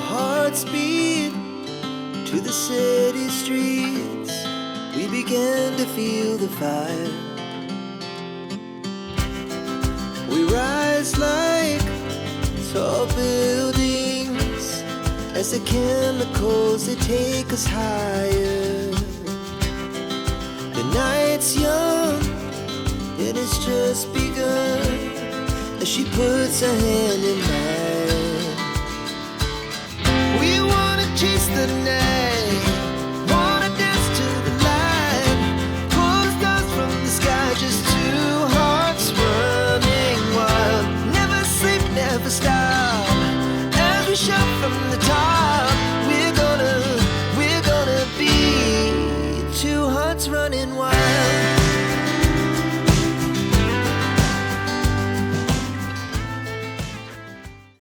hearts beat to the city streets. We began to feel the fire. We rise like tall buildings as the chemicals, they take us higher. The night's young, it has just begun as she puts her hand in mine.